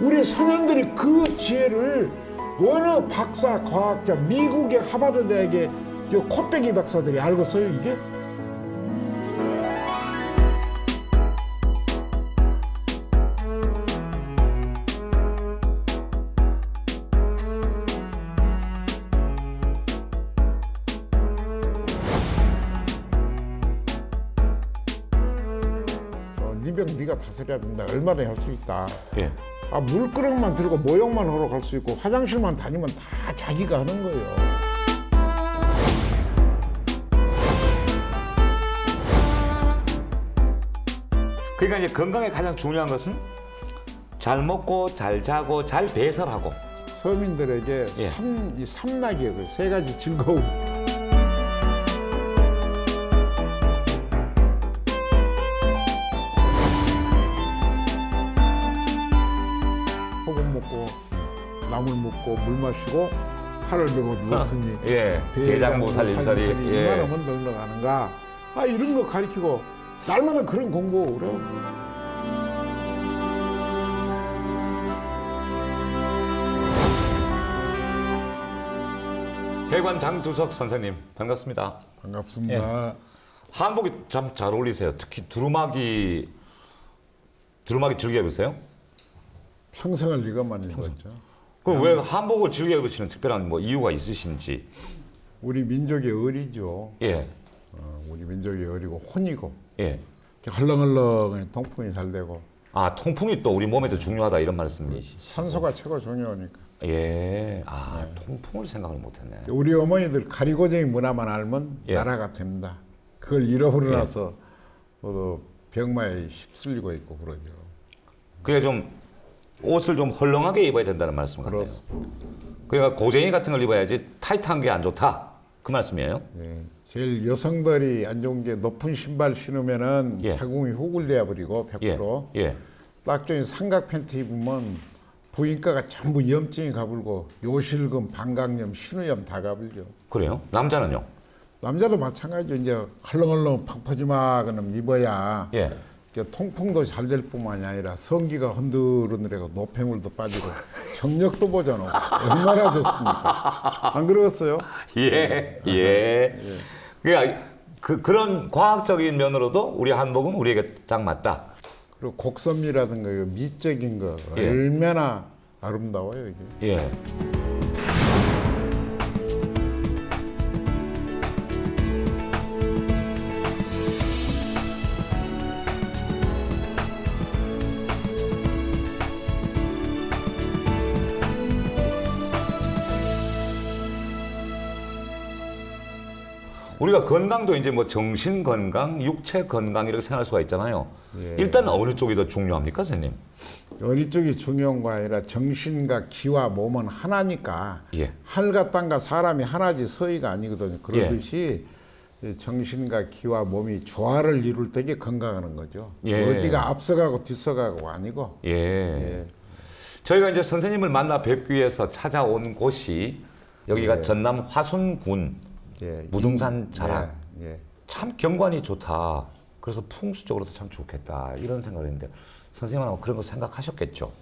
우리 선현들이 그 지혜를 어느 박사, 과학자, 미국의 하버드 대학의 저 코빼기 박사들이 알겠어요, 이게? 니병 네가 다스려야 된다. 얼마나 할 수 있다. 예. 아, 물그릇만 들고 모욕만 하러 갈 수 있고 화장실만 다니면 다 자기가 하는 거예요. 그러니까 이제 건강에 가장 중요한 것은 잘 먹고 잘 자고 잘 배설하고. 서민들에게 예. 이 삼락이에요. 그 세 가지 즐거움. 소금 먹고 나물 먹고 물 마시고 팔을 베고 누웠으니 예. 대장부 살림살이. 예. 이만하면 넉넉하는가. 아, 이런 거 가르치고 날마다 그런 공부 그래요. 해관 장두석 선생님 반갑습니다. 반갑습니다. 한복이 참 잘 어울리세요. 특히 두루마기 즐겨 입으세요? 평생을 이것만 입었죠. 그럼 왜 한복을 즐겨 입으시는 특별한 뭐 이유가 있으신지? 우리 민족의 의리죠. 예. 우리 민족의 의리고 혼이고 예. 이렇게 헐렁헐렁 통풍이 잘 되고 아, 통풍이 또 우리 몸에도 중요하다 이런 말씀이시. 산소가 최고 중요하니까. 예. 아, 통풍을 생각을 못 했네. 우리 어머니들 가리고쟁이 문화만 알면 예. 나라가 됩니다. 그걸 잃어버려서 모두 병마에 휩쓸리고 있고 그러죠. 그게 좀 옷을 좀 헐렁하게 입어야 된다는 말씀 같네요. 그렇습니다. 그러니까 고쟁이 같은 걸 입어야지 타이트한 게 안 좋다. 그 말씀이에요? 예. 제일 여성들이 안 좋은 게 높은 신발 신으면은 예. 자궁이 후굴되어 버리고 100%. 예. 예. 딱 좋은 삼각 팬티 입으면 부인과가 전부 염증이 가불고 요실금, 방광염, 신우염 다 가불죠. 그래요? 남자는요? 남자도 마찬가지죠. 이제 헐렁헐렁 팡파지마그는 입어야 예. 통풍도 잘 될 뿐만이 아니라 성기가 흔들흔들하고 노폐물도 빠지고 정력도 보잖아. 얼마나 좋습니까? 안 그러겠어요? 예. 예. 그러니까 그런 과학적인 면으로도 우리 한복은 우리에게 딱 맞다. 그리고 곡선미라든가 이 미적인 거 예. 얼마나 아름다워요 이게. 예. 우리가 건강도 이제 뭐 정신 건강, 육체 건강 이렇게 생각할 수가 있잖아요. 예. 일단 어느 쪽이 더 중요합니까, 선생님? 어느 쪽이 중요한 거 아니라 정신과 기와 몸은 하나니까 예. 하늘과 땅과 사람이 하나지 서희가 아니거든요. 그러듯이 정신과 기와 몸이 조화를 이룰 때게 건강하는 거죠. 예. 어디가 앞서가고 뒤서가고 아니고. 예. 예. 저희가 이제 선생님을 만나 뵙기 위해서 찾아온 곳이 여기가 예. 전남 화순군 예. 무등산 자락. 예. 참 경관이 좋다. 그래서 풍수적으로도 참 좋겠다. 이런 생각을 했는데 선생님은 그런 거 생각하셨겠죠?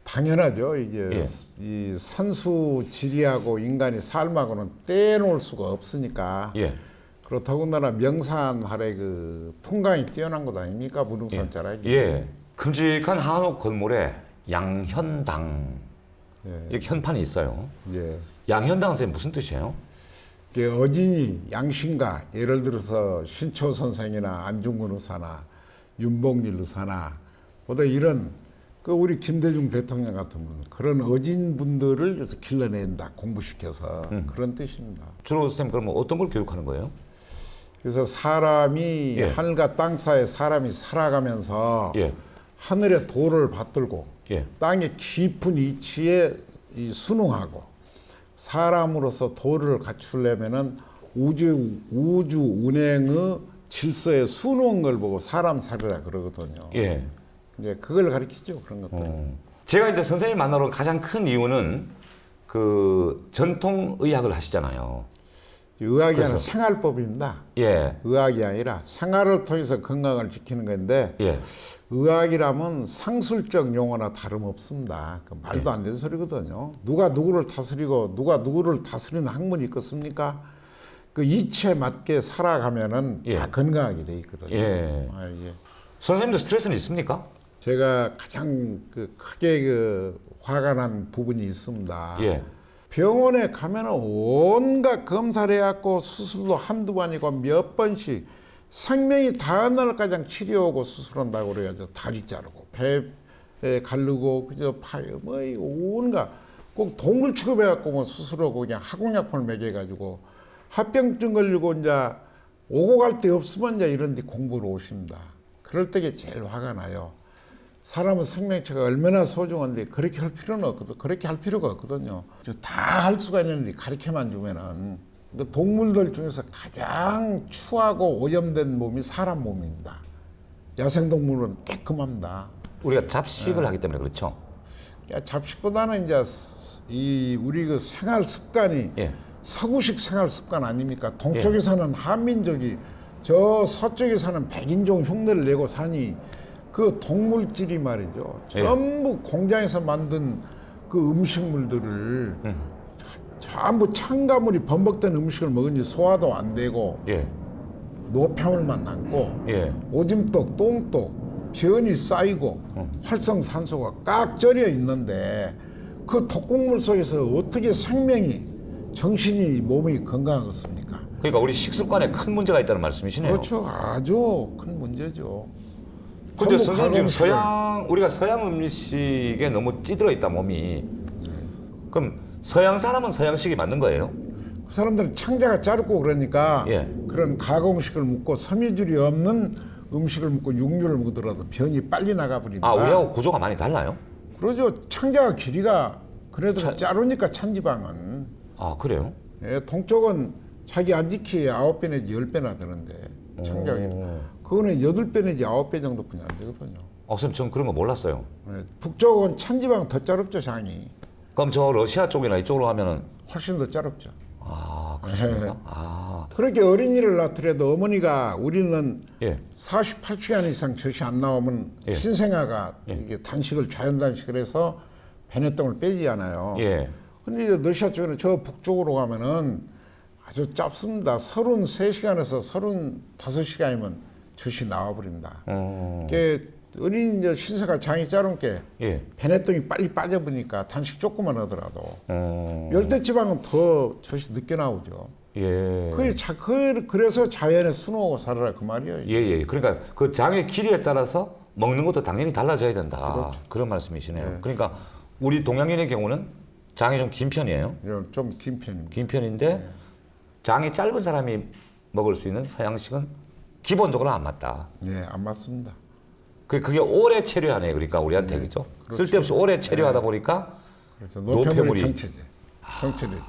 당연하죠. 이게 예. 이 산수 지리하고 인간이 삶하고는 떼놓을 수가 없으니까. 예. 그리고 더군다나 명산 아래 그 풍광이 뛰어난 것 아닙니까? 무등산 예. 자락이. 예. 큼직한 한옥 건물에 양현당 예. 이렇게 현판이 있어요. 예. 양현당 선생님 무슨 뜻이에요? 이게 어진이 양신가 예를 들어서 신초 선생이나 안중근 의사나 윤봉길 의사나 보다 이런 그 우리 김대중 대통령 같은 분 그런 어진 분들을 그래서 길러낸다 공부시켜서 그런 뜻입니다. 주로 선생님 그러면 어떤 걸 교육하는 거예요? 그래서 사람이 예. 하늘과 땅 사이에 사람이 살아가면서 예. 하늘의 도를 받들고 예. 땅의 깊은 이치에 순응하고 사람으로서 도를 갖추려면은 우주 운행의 질서에 순응한 걸 보고 사람 살이라 그러거든요. 예. 이제 그걸 가르치죠 그런 것들. 제가 이제 선생님 만나러 온 가장 큰 이유는 그 전통 의학을 하시잖아요. 의학이 그래서- 아니라 생활법입니다. 예. 의학이 아니라 생활을 통해서 건강을 지키는 건데 예. 의학이라면 상술적 용어나 다름없습니다. 그 말도 안 되는 소리거든요. 누가 누구를 다스리고 누가 누구를 다스리는 학문이 있겠습니까? 그 이치에 맞게 살아가면은 예. 다 건강하게 돼 있거든요. 예. 아, 예. 선생님도 스트레스는 있습니까? 제가 가장 크게 화가 난 부분이 있습니다. 예. 병원에 가면은 온갖 검사를 해갖고 수술도 한두 번이고 몇 번씩 생명이 닿은 날까지 치료하고 수술한다고 그래야죠. 다리 자르고 배 가르고 그저 파요 뭐 온갖 꼭 동물 취급해갖고 뭐 수술하고 그냥 항공약품을 먹여가지고 합병증 걸리고 이제 오고 갈 데 없으면 이제 이런 데 공부를 오십니다. 그럴 때가 제일 화가 나요. 사람은 생명체가 얼마나 소중한데 그렇게 할 필요는 없거든. 그렇게 할 필요가 없거든요. 다 할 수가 있는데 가르쳐만 주면은 그 동물들 중에서 가장 추하고 오염된 몸이 사람 몸입니다. 야생동물은 깨끗합니다. 우리가 잡식을 하기 때문에 그렇죠. 잡식보다는 이제 이 우리 그 생활 습관이 예. 서구식 생활 습관 아닙니까? 동쪽에 사는 한민족이 저 서쪽에 사는 백인종 흉내를 내고 사니 그 동물질이 말이죠. 전부 공장에서 만든 그 음식물들을 전부 첨가물이 범벅된 음식을 먹으니 소화도 안 되고 예. 노폐물만 남고 예. 오줌독, 똥독, 변이 쌓이고 활성산소가 꽉 절여 있는데 그 독극물 속에서 어떻게 생명이 정신이 몸이 건강하겠습니까? 그러니까 우리 식습관에 큰 문제가 있다는 말씀이시네요. 그렇죠. 아주 큰 문제죠. 근데 전부 선생님 지금 가공식을- 우리가 서양 음식에 너무 찌들어 있다 몸이. 그럼 서양 사람은 서양식이 맞는 거예요? 그 사람들은 창자가 짧고 그러니까 예. 그런 가공식을 먹고 섬유질이 없는 음식을 먹고 육류를 먹더라도 병이 빨리 나가버립니다. 아, 우리하고 구조가 많이 달라요? 그러죠. 창자가 길이가 그래도 짧으니까 찬지방은 아, 그래요? 예, 동쪽은 자기 안지키에 9배 내지 10배나 되는데 창자가 길이. 그거는 8배 내지 9배 정도뿐이 안 되거든요. 선생님 저는 그런 거 몰랐어요. 예, 북쪽은 찬지방 더 짧죠, 장이. 그럼 저 러시아 쪽이나 이쪽으로 하면은 훨씬 더 짧죠. 아, 그렇습니까? 아, 그렇게 어린이를 낳더라도 어머니가 우리는 예. 48시간 이상 젖이 안 나오면 예. 신생아가 이게 단식을 자연 단식을 해서 배냇덩을 빼지 않아요. 예. 근데 이제 러시아 쪽에는 저 북쪽으로 가면은 아주 짧습니다. 33시간에서 35시간이면 젖이 나와버립니다. 그게 어린 이제 신생아 장이 짧은 게 예. 배냇덩이 빨리 빠져버리니까 단식 조금만 하더라도 열대지방은 더 젖이 늦게 나오죠. 예. 그래서 자연에 순호하고 살아라 그 말이에요. 예, 예. 그러니까 그 장의 길이에 따라서 먹는 것도 당연히 달라져야 된다. 그렇죠. 그런 말씀이시네요. 네. 그러니까 우리 동양인의 경우는 장이 좀 긴 편이에요. 좀 긴 편입니다. 긴 편인데 장이 짧은 사람이 먹을 수 있는 서양식은 기본적으로 안 맞다. 예, 안 맞습니다. 그게 오래 체류하네. 그러니까 우리한테 그죠? 쓸데없이 오래 체류하다 보니까 그렇죠. 노폐물이- 노폐물이 정체되죠.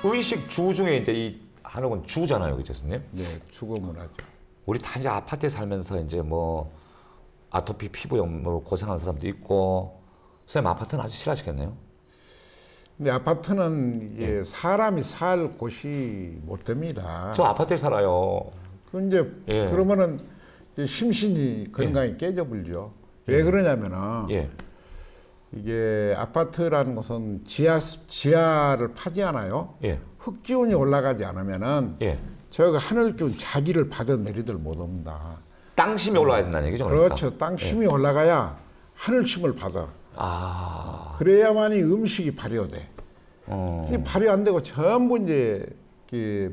의식 주 중에 이제 이 한옥은 주잖아요, 그죠, 선생님? 네, 주거문 하죠. 우리 다 이제 아파트에 살면서 이제 뭐 아토피 피부염으로 고생하는 사람도 있고, 선생님 아파트는 아주 싫어하시겠네요. 근데 아파트는 이게 사람이 살 곳이 못 됩니다. 저 아파트에 살아요. 그 이제 예. 그러면은 이제 심신이 건강이 깨져버리죠. 왜 그러냐면은 예, 이게 아파트라는 것은 지하를 파지 않아요. 예, 흙 기운이 올라가지 않으면은 예. 저가 하늘 기운 자기를 받은 메리들 못 옵니다. 땅심이 올라가야 된다는 얘기죠, 그러니까. 그렇죠. 땅 힘이 올라가야 하늘 힘을 받아. 아, 그래야만이 음식이 발효돼. 근데 발효 안 되고 전부 이제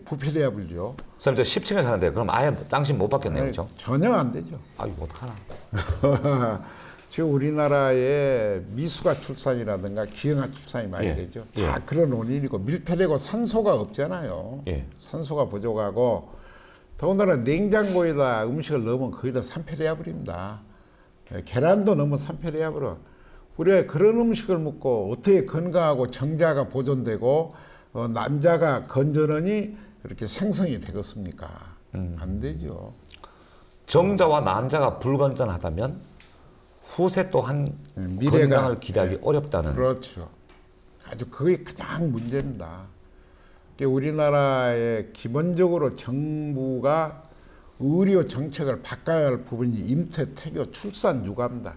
부패돼야 불죠. 선생님 저 10층에 사는데 그럼 아예 땅심 못 받겠네요, 그렇죠? 전혀 안 되죠. 아, 이거 어떡하나. 지금 우리나라에 미숙아 출산이라든가 기형아 출산이 많이 예. 되죠. 예. 다 그런 원인이고 밀폐되고 산소가 없잖아요. 예. 산소가 부족하고 더군다나 냉장고에다 음식을 넣으면 거의 다 산패돼야 버립니다. 계란도 너무 산패돼야 버려. 우리가 그런 음식을 먹고 어떻게 건강하고 정자가 보존되고 남자가 건전하니 이렇게 생성이 되겠습니까? 안 되죠. 정자와 난자가 불건전하다면 후세 또한 미래가- 건강을 기대하기 어렵다는. 그렇죠. 아주 그게 가장 문제입니다. 우리나라의 기본적으로 정부가 의료 정책을 바꿔야 할 부분이 임태, 태교, 출산, 육아입니다.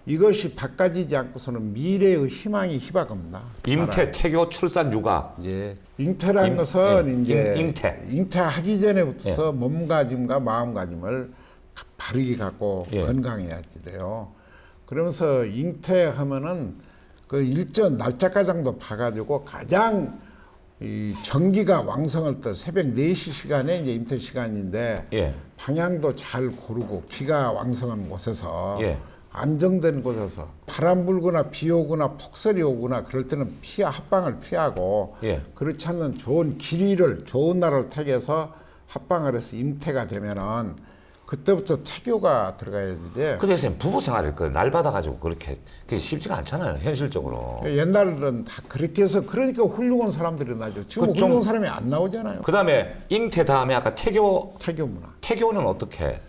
이것이 바꿔지지 않고서는 미래의 희망이 희박합니다. 임태, 태교, 출산, 육아. 예. 잉태라는 것은 이제 잉태. 잉태하기 전에부터 몸가짐과 마음가짐을 바르게 갖고 예. 건강해야지 돼요. 그러면서 잉태하면은 그 일정 날짜가장도 봐가지고 가장 이 전기가 왕성할 때 새벽 4시 시간에 이제 임태 시간인데 예. 방향도 잘 고르고 기가 왕성한 곳에서 예. 안정된 곳에서 바람 불거나 비 오거나 폭설이 오거나 그럴 때는 합방을 피하고 예. 그렇지 않는 좋은 길이를 좋은 날을 택해서 합방을 해서 임태가 되면은 그때부터 태교가 들어가야 돼. 근데 선생님 부부 생활을 날 받아가지고 그렇게 그게 쉽지가 않잖아요 현실적으로. 옛날은 다 그렇게 해서 그러니까 훌륭한 사람들이 나죠. 지금 그 좀- 훌륭한 사람이 안 나오잖아요. 그 다음에 잉태 다음에 아까 태교. 태교 문화. 태교는 어떻게?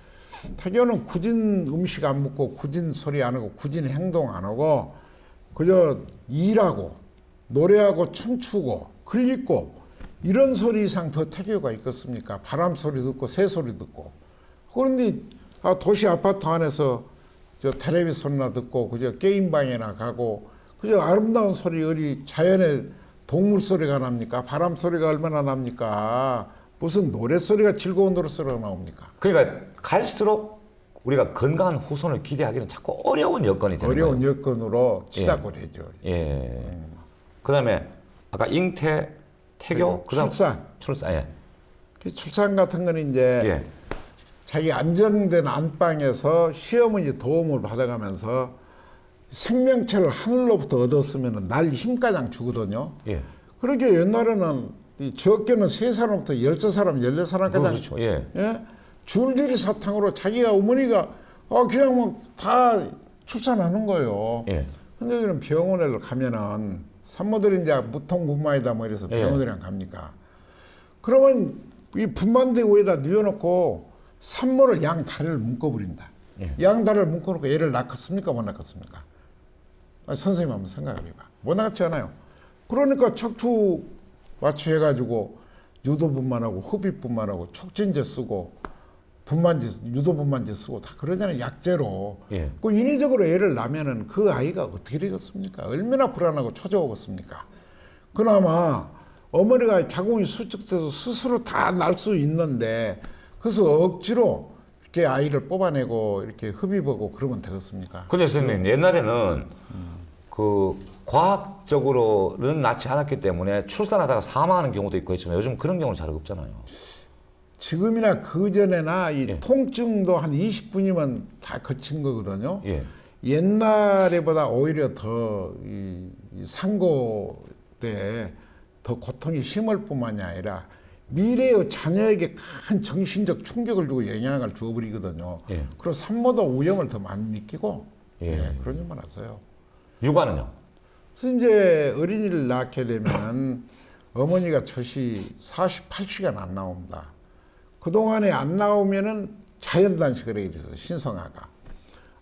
태교는 굳은 음식 안 먹고 굳은 소리 안 하고 굳은 행동 안 하고 그저 일하고 노래하고 춤추고 글 읽고 이런 소리 이상 더 태교가 있겠습니까? 바람 소리 듣고 새 소리 듣고. 그런데 도시 아파트 안에서 저 텔레비 소리나 듣고 그저 게임방에나 가고 그저 아름다운 소리 어디 자연의 동물 소리가 납니까? 바람 소리가 얼마나 납니까? 무슨 노래 소리가 즐거운 노래 소리가 나옵니까? 그러니까 갈수록 우리가 건강한 후손을 기대하기는 자꾸 어려운 여건이 되는 어려운 거예요. 여건으로 치닫고 되죠. 예. 그다음에 아까 잉태, 태교, 그다음 출산. 출산. 예. 그 출산 같은 거는 이제 예. 자기 안정된 안방에서 시어머니 도움을 받아가면서 생명체를 하늘로부터 얻었으면 날 힘가장 주거든요. 예. 그렇게 옛날에는 이 적게는 3사람부터 13사람, 14사람까지 그렇죠. 예. 예? 줄줄이 사탕으로 자기가 어머니가 그냥 뭐 다 출산하는 거예요. 예. 근데 그럼 병원에 가면은 산모들이 이제 무통분만이다 뭐 이래서 예. 병원이랑 갑니까? 그러면 이 분만대 위에다 뉘어놓고 산모를 양 다리를 묶어버린다. 예. 양 다리를 묶어놓고 애를 낳겠습니까? 못 낳겠습니까? 선생님 한번 생각을 해봐. 못 낳지 않아요. 그러니까 척추 마취해가지고 유도분만하고 흡입분만하고 촉진제 쓰고 분만제, 유도분만제 쓰고 다 그러잖아요. 약제로. 예. 그 인위적으로 애를 낳으면은 그 아이가 어떻게 되겠습니까? 얼마나 불안하고 초조하겠습니까? 그나마 어머니가 자궁이 수축돼서 스스로 다 날 수 있는데 그래서 억지로 이렇게 아이를 뽑아내고 이렇게 흡입하고 그러면 되겠습니까? 근데 선생님 옛날에는 그 과학적으로는 낳지 않았기 때문에 출산하다가 사망하는 경우도 있고 했지만 요즘 그런 경우는 잘 없잖아요. 지금이나 그전에나 이 예. 통증도 한 20분이면 다 거친 거거든요. 예. 옛날에보다 오히려 더 이 상고 때 더 고통이 심할 뿐만이 아니라 미래의 자녀에게 큰 정신적 충격을 주고 영향을 주어버리거든요. 예. 그리고 산모도 위험을 더 많이 느끼고 예. 그런 일 많아서요. 육아는요? 그래서 이제 어린이를 낳게 되면 어머니가 젖이 48시간 안 나옵니다. 그동안에 안 나오면은 자연단식을 해야 돼서 신성아가.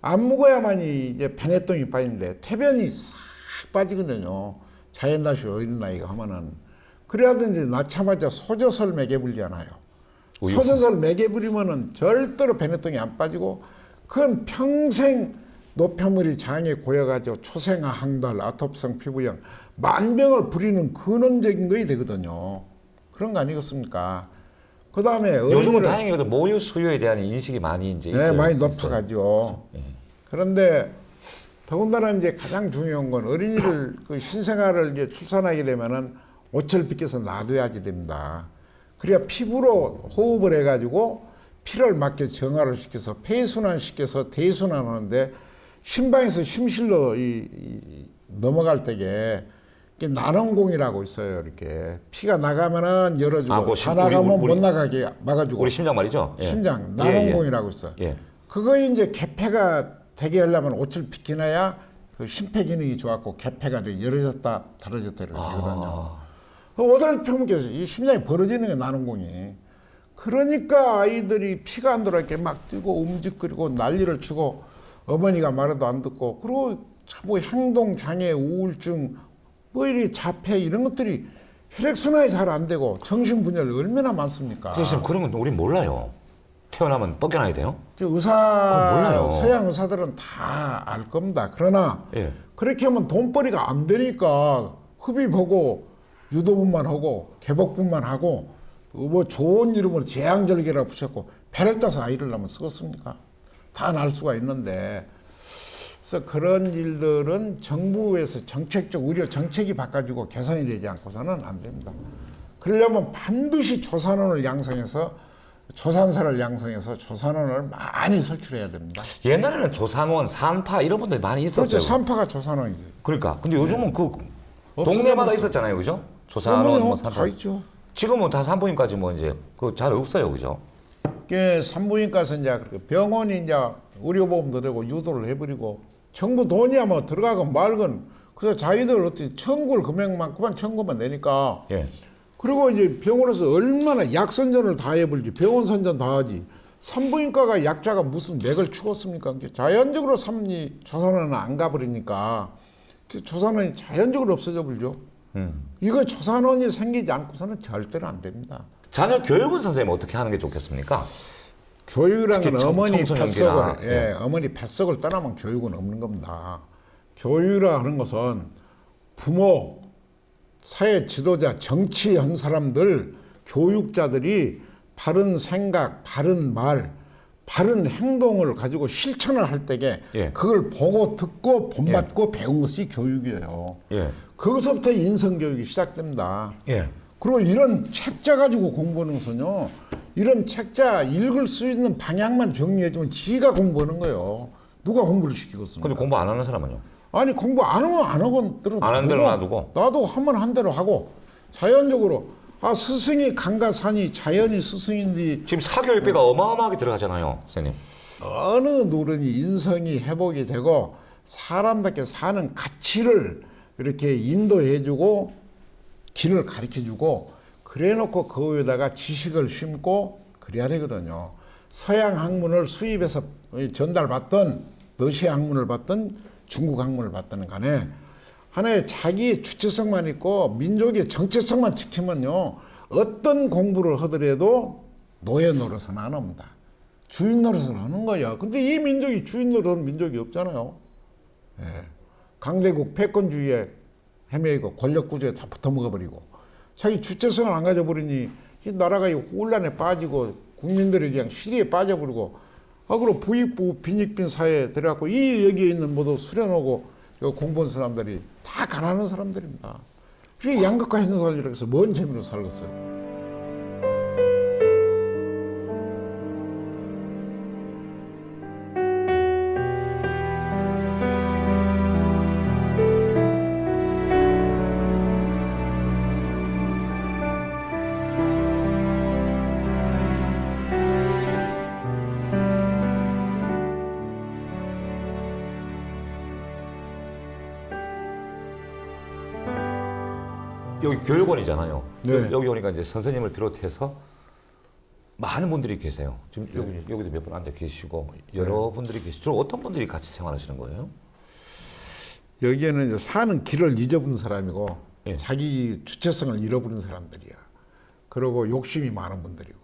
안 먹어야만이 이제 배내똥이 빠지는데 태변이 싹 빠지거든요. 자연단식 어린아이가 하면은. 그래야든지 낳자마자 소젖을 먹여불잖아요. 우유. 소젖을 먹여부리면은 절대로 배내똥이 안 빠지고 그건 평생 노폐물이 장에 고여가지고 초생아 항달, 아토피성 피부염, 만병을 부리는 근원적인 것이 되거든요. 그런 거 아니겠습니까? 그 다음에 요즘은 다행히 그래도 모유 수유에 대한 인식이 많이 이제 있어요. 많이 있어요. 높아가죠. 예. 그런데 더군다나 이제 가장 중요한 건 어린이를 그 신생아를 이제 출산하게 되면은 옷을 벗겨서 놔둬야지 됩니다. 그래야 피부로 호흡을 해가지고 피를 맞게 정화를 시켜서 폐순환 시켜서 대순환하는데 심방에서 심실로 넘어갈 때에 난원공이라고 있어요. 이렇게 피가 나가면은 열어주고 아, 다 나가면 못 나가게 막아주고. 우리 심장 말이죠. 예. 심장 예, 난원공이라고 있어. 예. 그거 이제 개폐가 되게 하려면 옷을 비켜놔야 그 심폐 기능이 좋았고 개폐가 돼 열어졌다 닫아졌다 이렇게 되거든요. 그 옷을 펴면서 이 심장이 벌어지는 게 난원공이. 그러니까 아이들이 피가 안 들어가게 막 뛰고 움직거리고 난리를 치고 어머니가 말해도 안 듣고 그리고 뭐 행동 장애, 우울증, 뭐 이리 자폐 이런 것들이 혈액순환이 잘 안 되고 정신분열 얼마나 많습니까? 교수님 그런 건 우린 몰라요. 태어나면 뻗겨나야 돼요? 그건 몰라요. 몰라요. 서양 의사들은 다 알 겁니다. 그러나 예. 그렇게 하면 돈벌이가 안 되니까 흡입 보고 유도분만 하고 개복분만 하고 뭐 좋은 이름으로 제왕절개라고 붙였고 배를 따서 아이를 낳으면 쓰겠습니까? 다 날 수가 있는데 그래서 그런 일들은 정부에서 의료 정책이 바꿔주고 개선이 되지 않고서는 안 됩니다. 그러려면 반드시 조산원을 양성해서 조산사를 양성해서 조산원을 많이 설치해야 됩니다. 옛날에는 조산원, 산파 이런 분들이 많이 있었어요. 그렇죠. 산파가 조산원이죠. 그러니까 근데 요즘은 그 없어졌어요. 동네마다 있었잖아요, 그죠? 조산원, 뭐 산파. 다 있죠. 지금은 다 산부인까지 뭐 이제 그 잘 없어요, 그죠? 그 산부인과에서 이제 병원이 이제 의료보험도 되고 유도를 해버리고 정부 돈이야 뭐 들어가건 말건 그래서 자기들 어떻게 청구를 금액만큼만 청구만 내니까 예. 그리고 이제 병원에서 얼마나 약 선전을 다 해버리지 병원 선전 다 하지 산부인과가 약자가 무슨 맥을 추었습니까? 자연적으로 조산원은 안 가버리니까 조산원이 자연적으로 없어져 버리죠. 이거 조산원이 생기지 않고서는 절대로 안 됩니다. 자녀 교육은 선생님 어떻게 하는 게 좋겠습니까? 교육이라는 건 특히 어머니 청소년기나, 뱃속을 어머니 뱃속을 떠나면 교육은 없는 겁니다. 교육이라 하는 것은 부모, 사회 지도자, 정치한 사람들, 교육자들이 바른 생각, 바른 말, 바른 행동을 가지고 실천을 할 때에 예. 그걸 보고 듣고 본받고 배운 것이 교육이에요. 예. 거기서부터 인성교육이 시작됩니다. 예. 그리고 이런 책자 가지고 공부하는 것은요. 이런 책자 읽을 수 있는 방향만 정리해주면 지가 공부하는 거예요. 누가 공부를 시키겠습니까? 근데 공부 안 하는 사람은요? 아니 공부 안 하면 안 하건 대로 안 하는 대로 놔두고? 나도 하면 한 대로 하고 자연적으로 스승이 강가사니 자연이 스승인데 지금 사교육비가 어마어마하게 들어가잖아요, 선생님. 어느 노른이 인성이 회복이 되고 사람답게 사는 가치를 이렇게 인도해주고 길을 가르쳐주고 그래놓고 그 위에다가 지식을 심고 그래야 되거든요. 서양 학문을 수입해서 전달받던 러시아 학문을 받던 중국 학문을 받던 간에 하나의 자기 주체성만 있고 민족의 정체성만 지키면요. 어떤 공부를 하더라도 노예 노릇은 안 합니다. 주인 노릇을 하는 거야. 근데 이 민족이 주인 노릇하는 민족이 없잖아요. 예. 강대국 패권주의에 헤매이고 권력구조에 다 붙어먹어버리고 자기 주체성을 안 가져버리니 이 나라가 혼란에 빠지고 국민들이 그냥 시리에 빠져버리고 그리고 부익부 빈익빈 사회에 들어갔고 여기에 있는 모두 수련하고 공부한 사람들이 다 가난한 사람들입니다. 그게 양극화 있는 살리라 해서 뭔 재미로 살겠어요. 여기 교육원이잖아요. 네. 여기 오니까 이제 선생님을 비롯해서 많은 분들이 계세요. 지금 여기도 몇 분 앉아 계시고 여러 분들이 계시죠. 주로 어떤 분들이 같이 생활하시는 거예요? 여기에는 이제 사는 길을 잊어버린 사람이고 예. 자기 주체성을 잃어버린 사람들이야. 그리고 욕심이 많은 분들이고.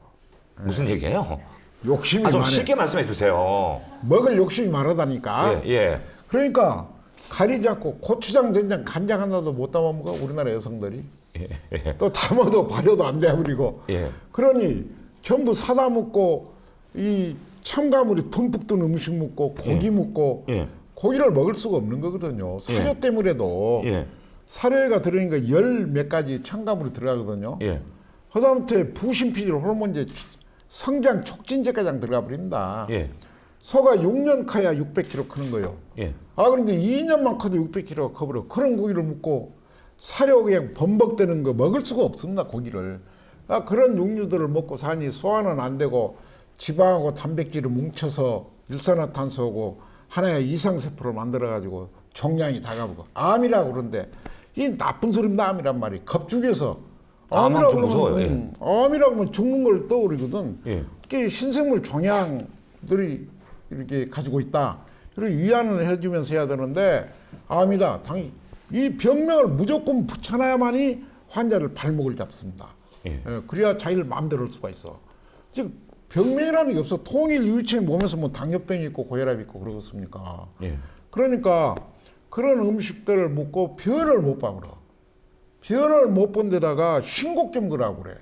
무슨 얘기예요? 욕심이 좀 많아. 쉽게 말씀해 주세요. 먹을 욕심이 많으다니까. 예. 그러니까 가리지 않고 고추장, 된장, 간장 하나도 못 담아 먹어 우리나라 여성들이. 또 담아도 발효도 안 돼버리고. 예. 그러니 전부 사다 먹고 이 첨가물이 듬뿍 든 음식 먹고 고기 먹고 예. 고기를 먹을 수가 없는 거거든요. 사료 때문에도 예. 사료에가 들어있는 거 열 몇 가지 첨가물이 들어가거든요. 예. 그다음에 부신피질 호르몬제 성장 촉진제까지 들어가 버린다. 예. 소가 6년 커야 600kg 크는 거예요. 예. 아 그런데 2년만 커도 600kg가 커버려. 그런 고기를 먹고 사료 그냥 범벅되는 거 먹을 수가 없습니다. 고기를. 아 그런 육류들을 먹고 사니 소화는 안 되고 지방하고 단백질을 뭉쳐서 일산화탄소하고 하나의 이상세포를 만들어가지고 종양이 다가오고 암이라고 그러는데 이 나쁜 소리입니다. 암이란 말이 겁죽여서 암은 좀 무서워요. 암이라고 하면 죽는 걸 떠오르거든. 예. 이게 신생물 종양들이 이렇게 가지고 있다. 그리고 위안을 해주면서 해야 되는데 암이다. 이 병명을 무조건 붙여놔야만이 환자를 발목을 잡습니다. 예. 그래야 자기를 마음대로 할 수가 있어. 즉 병명이라는 게 없어. 통일 유치의 몸에서 뭐 당뇨병이 있고 고혈압이 있고 그러겠습니까? 예. 그러니까 그런 음식들을 먹고 변을 못 봐버려. 변을 못 본 데다가 싱겁게 먹으라고 그래.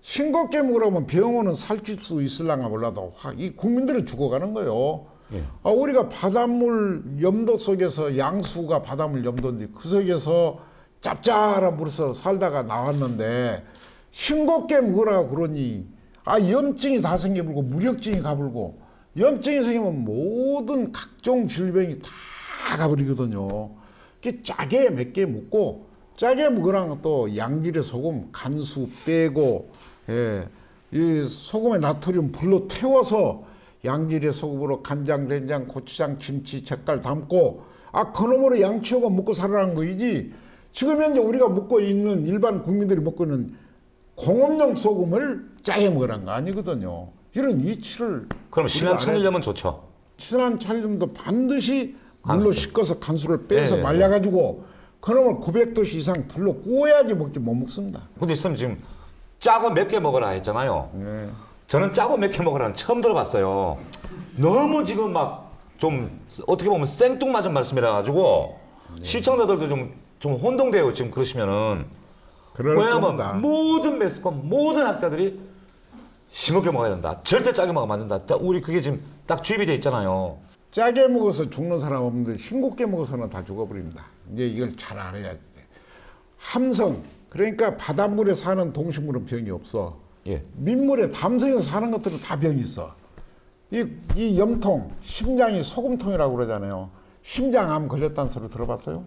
싱겁게 먹으라면 병원은 살찔 수 있을랑가 몰라도 이 국민들은 죽어가는 거예요. 예. 아, 우리가 바닷물 염도 속에서 양수가 바닷물 염도인데 그 속에서 짭짤한 물에서 살다가 나왔는데 싱겁게 먹으라고 그러니 아 염증이 다 생겨불고 무력증이 가불고 염증이 생기면 모든 각종 질병이 다 가버리거든요. 이게 짜게 맵게 먹고 짜게 먹으라는 또 양질의 소금 간수 빼고 예, 이 소금에 나트륨 불로 태워서 양질의 소금으로 간장, 된장, 고추장, 김치, 젓갈 담고 아 그놈으로 양치하고 먹고 살아라는 거이지. 지금 현재 우리가 먹고 있는 일반 국민들이 먹고 있는 공업용 소금을 짜게 먹으라는 거 아니거든요. 이런 이치를 그럼 신한 천일염은 좋죠. 신한 천일염도 반드시 물로 간수. 씻어서 간수를 빼서 예, 말려가지고 그놈을 900도씨 이상 불로 구워야지 먹지 못 먹습니다. 근데 있으면 지금 짜고 맵게 먹으라 했잖아요. 네. 저는 짜고 맵게 먹으라는 처음 들어봤어요. 너무 지금 막 좀 어떻게 보면 생뚱맞은 말씀이라 가지고 시청자들도 좀 혼동돼요. 지금 그러시면은 그럴 왜냐하면 겁니다. 모든 매스컴 모든 학자들이 싱겁게 먹어야 된다. 절대 짜게 먹으면 안 된다. 우리 그게 지금 딱 주입이 돼 있잖아요. 짜게 먹어서 죽는 사람 없는데 싱겁게 먹어서는 다 죽어버립니다. 이제 이걸 잘 알아야 돼. 함성 그러니까 바닷물에 사는 동식물은 병이 없어. 예. 민물에 담성에서 사는 것들은 다 병이 있어. 이 염통, 심장이 소금통이라고 그러잖아요. 심장암 걸렸다는 소리 들어봤어요?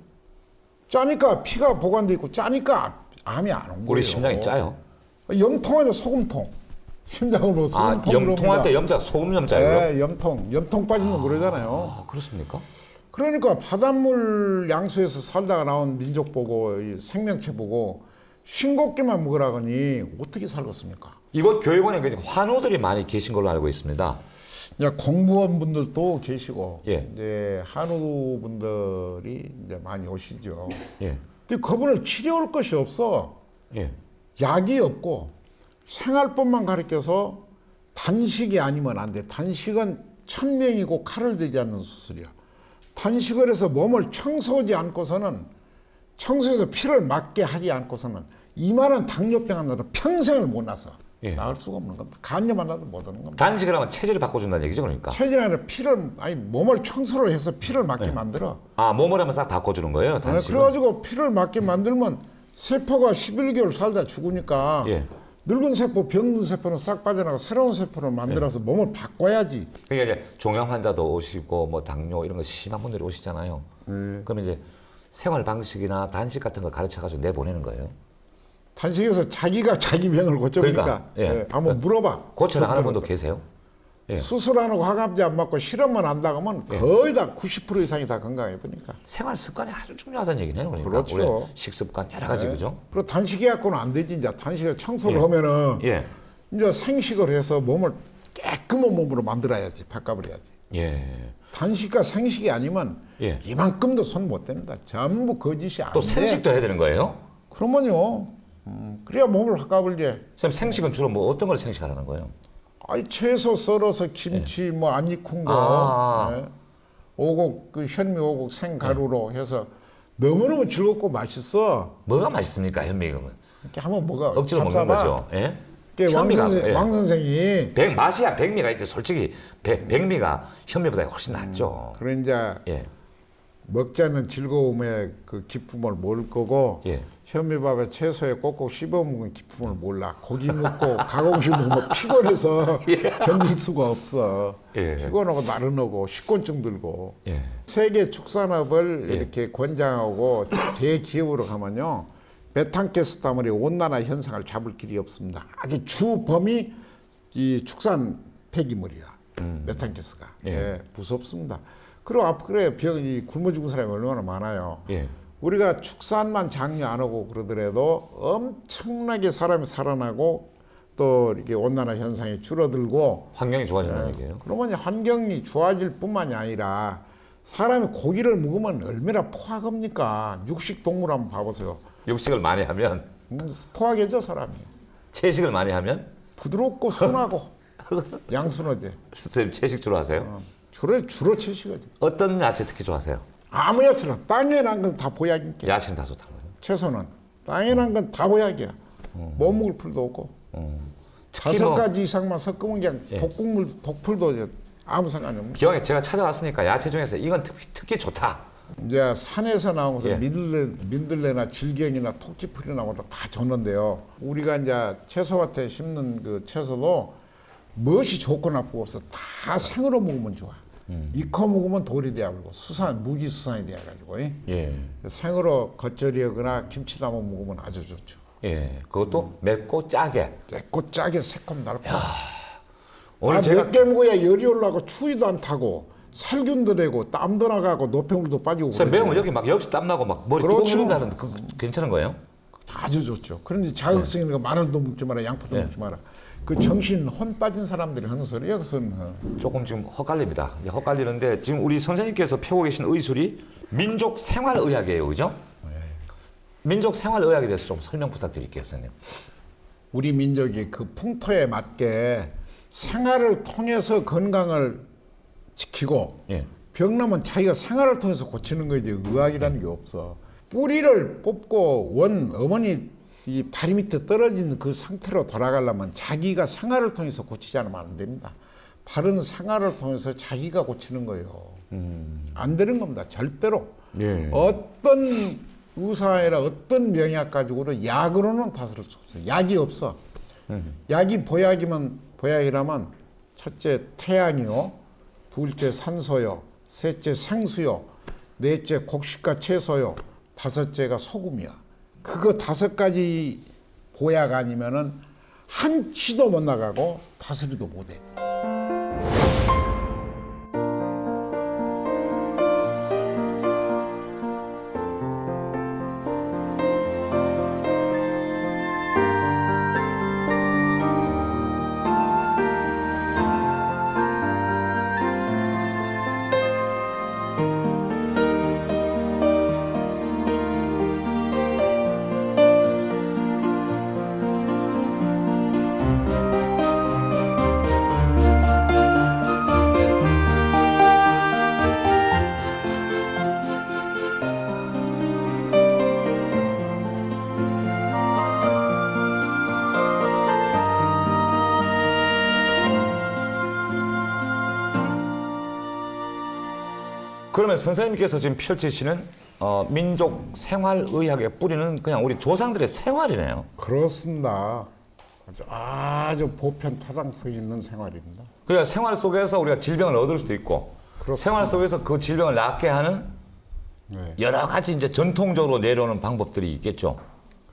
짜니까 피가 보관돼 있고 짜니까 암이 안 온 거예요. 우리 심장이 짜요. 염통 아니라 소금통. 심장을 뭐 아, 소금통 염통할 때 염자 소금 염자예요. 네, 염통 빠진 거 그러잖아요. 아, 그렇습니까? 그러니까 바닷물 양수에서 살다가 나온 민족 보고 이 생명체 보고 싱겁게만 먹으라거니 어떻게 살겠습니까? 이곳 교육원에 굉장히 환우들이 많이 계신 걸로 알고 있습니다. 이제 공무원 분들도 계시고 예. 이제 한우 분들이 이제 많이 오시죠. 예. 근데 그분을 치료할 것이 없어. 예. 약이 없고 생활법만 가르쳐서 단식이 아니면 안 돼. 단식은 천명이고 칼을 대지 않는 수술이야. 단식을 해서 몸을 청소하지 않고서는 청소해서 피를 막게 하지 않고서는 이만한 당뇨병 하나도 평생을 못 나서 예. 나을 수가 없는 겁니다. 간염 하나도 못 오는 겁니다. 단식을 하면 체질을 바꿔준다는 얘기죠, 그러니까. 체질 아니라 몸을 청소를 해서 피를 막게 만들어. 아, 몸을 한번 싹 바꿔주는 거예요, 단식은. 그래가지고 피를 막게 만들면 세포가 11개월 살다 죽으니까 예. 늙은 세포, 병든 세포는 싹 빠져나가고 새로운 세포를 만들어서 몸을 바꿔야지. 그러니까 이제 종양 환자도 오시고 뭐 당뇨 이런 거 심한 분들이 오시잖아요. 그럼 이제 생활 방식이나 단식 같은 걸 가르쳐 가지고 내보내는 거예요. 단식에서 자기가 자기 병을 고쳐보니까 그러니까, 예. 예, 한번 물어봐. 고쳐 나가는 분도 계세요? 예. 수술 안 하고 항암제 안 맞고 실험만 안 나가면 거의 다 90% 이상이 다 건강해 보니까. 생활 습관이 아주 중요하다는 얘기네요. 그러니까 그렇죠. 우리 식습관 여러 가지 그죠? 그리고 단식해갖고는 안 되지. 이제 단식에 청소를 예. 하면은 예. 이제 생식을 해서 몸을 깨끗한 몸으로 만들어야지. 바꿔버려야지. 예. 단식과 생식이 아니면 예. 이만큼도 손 못 댑니다. 전부 거짓이 안 또 돼. 생식도 해야 되는 거예요? 그러면요. 그래야 몸을 바꿔버리지. 선생님 생식은 주로 뭐 어떤 걸 생식하라는 거예요? 아니 채소 썰어서 김치 뭐 안 익은 거, 아. 예. 오곡 그 현미 오곡 생가루로 해서 너무너무 즐겁고 맛있어. 뭐가 맛있습니까, 현미금은? 이렇게 한번 먹어. 억지로 먹는 잡숴봐. 거죠. 예? 이게 현미가, 예. 왕 선생이 맛이야 백미가 있지. 솔직히 백미가 현미보다 훨씬 낫죠. 그래 이제 예. 먹지 않는 즐거움에 그 기쁨을 모를 거고 예. 현미밥에 채소에 꼭꼭 씹어 먹은 기쁨을 몰라. 고기 먹고 가공식 먹으면 피곤해서 견딜 수가 없어. 예. 피곤하고 나른하고 식곤증 들고. 예. 세계 축산업을 예. 이렇게 권장하고 대기업으로 가면요. 메탄가스 때문에 온난화 현상을 잡을 길이 없습니다. 아주 주 범위 이 축산 폐기물이야. 메탄가스가. 예. 예, 무섭습니다. 그리고 앞으로 병이 굶어 죽은 사람이 얼마나 많아요. 예. 우리가 축산만 장려 안 하고 그러더라도 엄청나게 사람이 살아나고 또 이렇게 온난화 현상이 줄어들고 환경이 좋아진다는 얘기예요. 그러면 환경이 좋아질 뿐만이 아니라 사람이 고기를 먹으면 얼마나 포악합니까? 육식 동물 한번 봐보세요. 육식을 많이 하면 포악해져 사람이. 채식을 많이 하면 부드럽고 순하고 양순하지. 선생님 채식 주로 하세요? 주로 채식하지. 어떤 야채 특히 좋아하세요? 아무 야채나 땅에 난 건 다 보약이니까. 야채는 다 좋다는 거죠. 채소는 땅에 난 건 다 보약이야. 못 먹을 풀도 없고. 특히 5가지 이상만 섞으면 그냥 예. 독국물, 독풀도 이제 아무 상관이 없는. 기왕에 제가 찾아왔으니까 야채 중에서 이건 특히 좋다. 이제 산에서 나오면서 예. 민들레나 질경이나 토끼풀이 나오다 다 줬는데요. 우리가 이제 채소밭에 심는 그 채소도 무엇이 좋고 나쁘고 없어. 다 생으로 먹으면 좋아. 익혀 먹으면 돌이 되어버리고 무기수산이 되어가지고 예. 생으로 겉절이거나 김치 담아 먹으면 아주 좋죠. 예. 그것도 맵고 짜게. 맵고 짜게 새콤달콤. 오늘 제가 몇 개 먹어야 열이 올라고 추위도 안 타고 살균도 되고 땀도 나가고 노폐물도 빠지고. 선생님 매우면 여기 막 역시 땀 나고 막 머리 그렇죠. 뚜껑 흘린다던데 그 괜찮은 거예요? 아주 좋죠. 그런데 자극성 있는 거 마늘도 먹지 마라, 양파도 네. 먹지 마라. 그 정신 혼 빠진 사람들이 하는 소리야. 그것은 조금 지금 헛갈립니다. 이제 헛갈리는데 지금 우리 선생님께서 펴고 계신 의술이 민족 생활의학이에요, 그죠? 민족 생활의학에 대해서 좀 설명 부탁드릴게요, 선생님. 우리 민족이 그 풍토에 맞게 생활을 통해서 건강을 지키고 예. 병나면 자기가 생활을 통해서 고치는 거지 의학이라는 게 없어. 뿌리를 뽑고 어머니 이 다리 밑에 떨어진 그 상태로 돌아가려면 자기가 생활을 통해서 고치지 않으면 안 됩니다. 바른 생활을 통해서 자기가 고치는 거예요. 안 되는 겁니다. 절대로. 예. 어떤 의사나 어떤 명약 가지고는 약으로는 다스릴 수 없어요. 약이 없어. 약이 보약이라면 첫째 태양이요, 둘째 산소요, 셋째 생수요, 넷째 곡식과 채소요, 다섯째가 소금이야. 그거 5가지 보약 아니면은 한 치도 못 나가고 다스리도 못해. 그러면 선생님께서 지금 펼치시는 민족 생활의학의 뿌리는 그냥 우리 조상들의 생활이네요. 그렇습니다. 아주 보편 타당성 있는 생활입니다. 그러니까 생활 속에서 우리가 질병을 얻을 수도 있고 그렇습니다. 생활 속에서 그 질병을 낫게 하는 네. 여러 가지 이제 전통적으로 내려오는 방법들이 있겠죠.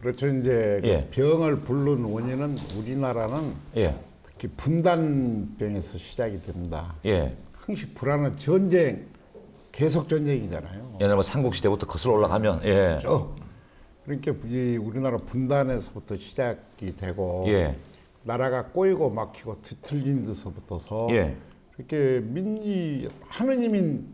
그렇죠. 이제 예. 병을 부르는 원인은 우리나라는 예. 특히 분단병에서 시작이 됩니다. 예. 항시 불안한 전쟁, 계속 전쟁이잖아요. 옛날 뭐 삼국시대부터 거슬러 올라가면 예. 쭉. 그러니까 이 우리나라 분단에서부터 시작이 되고 예. 나라가 꼬이고 막히고 뒤틀린 데서부터서 예. 이렇게 하느님인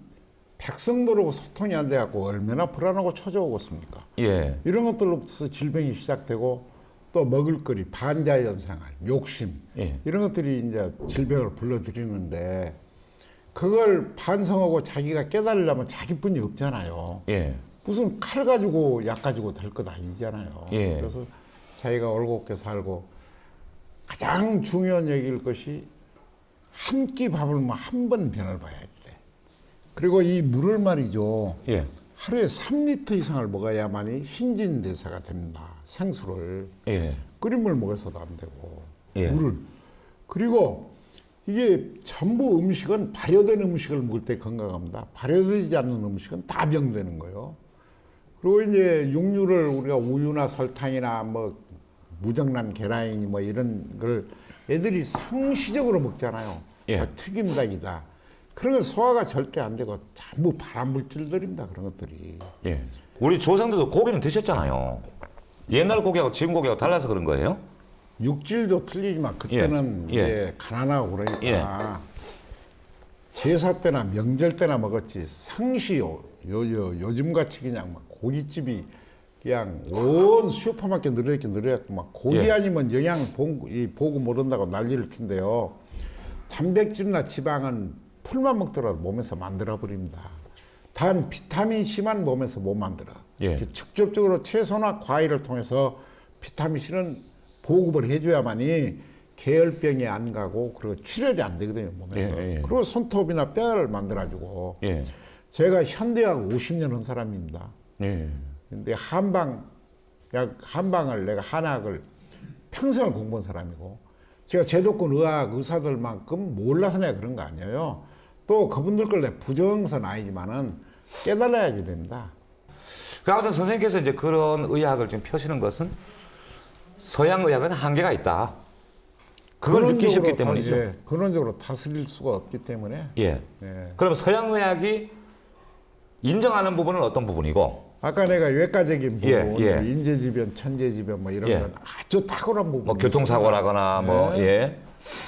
백성들하고 소통이 안 돼갖고 얼마나 불안하고 초조하겠습니까? 예. 이런 것들로부터 질병이 시작되고 또 먹을거리, 반자연 생활, 욕심 예. 이런 것들이 이제 질병을 불러들이는데 그걸 반성하고 자기가 깨달으려면 자기뿐이 없잖아요. 예. 무슨 칼 가지고 약 가지고 될 것 아니잖아요. 예. 그래서 자기가 올곧게 살고 가장 중요한 얘기일 것이 한 끼 밥을 뭐 한 번 변을 봐야지. 그리고 이 물을 말이죠. 예. 하루에 3리터 이상을 먹어야만이 신진대사가 됩니다. 생수를. 예. 끓인 물 먹어서도 안 되고. 예. 물을. 그리고 이게 전부 음식은 발효된 음식을 먹을 때 건강합니다. 발효되지 않는 음식은 다 병되는 거예요. 그리고 이제 육류를 우리가 우유나 설탕이나 뭐 무정란 계란이니 뭐 이런 걸 애들이 상시적으로 먹잖아요. 예. 뭐 튀김닭이다. 그런 건 소화가 절대 안 되고 전부 발암 물질들입니다. 그런 것들이. 예. 우리 조상들도 고기는 드셨잖아요. 옛날 고기하고 지금 고기하고 달라서 그런 거예요? 육질도 틀리지만 그때는 예. 예. 이제 가난하고 그러니까 제사 때나 명절 때나 먹었지 상시 요즘 같이 그냥 막 고깃집이 그냥 온 슈퍼마켓 늘어있고 막 고기 예. 아니면 영양 보고 모른다고 난리를 친대요. 단백질이나 지방은 풀만 먹더라도 몸에서 만들어 버립니다. 단 비타민 C만 몸에서 못 만들어. 예. 직접적으로 채소나 과일을 통해서 비타민 C는 보급을 해줘야만이 계열병이 안 가고 그리고 출혈이 안 되거든요 몸에서. 예, 예. 그리고 손톱이나 뼈를 만들어주고. 예. 제가 현대학 50년 한 사람입니다. 예. 근데 한방을 내가 한학을 평생을 공부한 사람이고 제가 제도권 의사들만큼 몰라서 내가 그런 거 아니에요. 또 그분들 걸 내가 부정선 아니지만은 깨달아야지 됩니다. 그 아무튼 선생님께서 이제 그런 의학을 지금 펴시는 것은 서양 의학은 한계가 있다. 그걸 느끼셨기 때문이죠. 예, 근원적으로 다스릴 수가 없기 때문에. 예. 예. 그럼 서양 의학이 인정하는 부분은 어떤 부분이고? 아까 내가 외과적인 부분, 예, 예. 인재지변, 천재지변 뭐 이런 예. 건 아주 탁월한 부분. 뭐 교통사고라거나 뭐 예.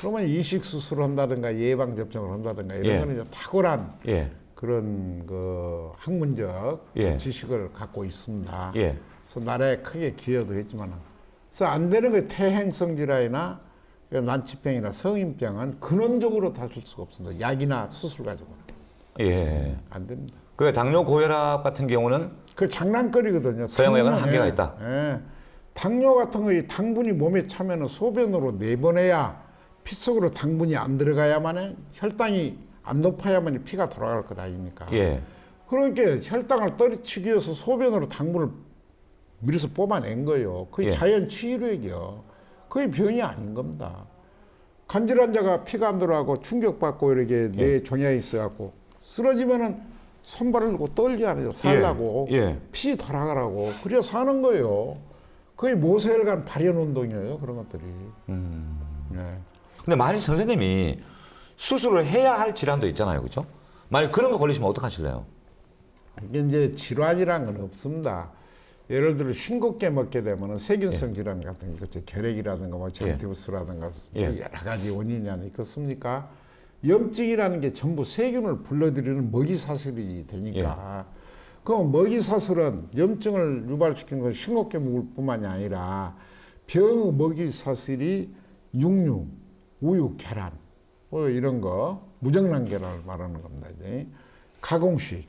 그러면 이식 수술을 한다든가 예방 접종을 한다든가 이런 예. 거는 이제 탁월한 예. 그런 그 학문적 예. 지식을 갖고 있습니다. 예. 그래서 나라에 크게 기여도 했지만, 그래서 안 되는 게 퇴행성 질환이나 난치병이나 성인병은 근원적으로 다룰 수가 없습니다. 약이나 수술 가지고는 예. 안 됩니다. 그 당뇨 고혈압 같은 경우는 그 장난거리거든요. 서양 의학은 당뇨, 한계가 예, 있다. 예. 당뇨 같은 거 이 당분이 몸에 차면은 소변으로 내보내야 피 속으로 당분이 안 들어가야만 혈당이 안 높아야만 피가 돌아갈 것 아닙니까? 예. 그러니까 혈당을 떨어뜨리기 위해서 소변으로 당분을 밀어서 뽑아낸 거예요. 그게 예. 자연 치유력이요. 그게 병이 아닌 겁니다. 간질 환자가 피가 안 들어가고 충격받고 이렇게 뇌 종양이 있어갖고 쓰러지면은 손발을 들고 떨리잖아요. 살라고. 예. 피 돌아가라고. 그래야 사는 거예요. 그게 모세혈관 발현 운동이에요. 그런 것들이. 네. 근데 만약 선생님이 수술을 해야 할 질환도 있잖아요. 그죠? 만약 그런 거 걸리시면 어떡하실래요? 이게 이제 질환이란 건 없습니다. 예를 들어 싱겁게 먹게 되면 세균성 질환 같은 거 있죠. 결핵이라든가 뭐 잔티부스라든가 예. 여러 가지 원인이 아니 있겠습니까? 염증이라는 게 전부 세균을 불러들이는 먹이사슬이 되니까 그럼 먹이사슬은 염증을 유발시키는 건 싱겁게 먹을 뿐만이 아니라 병의 먹이사슬이 육류, 우유, 계란 뭐 이런 거 무정란 계란을 말하는 겁니다. 이제. 가공식,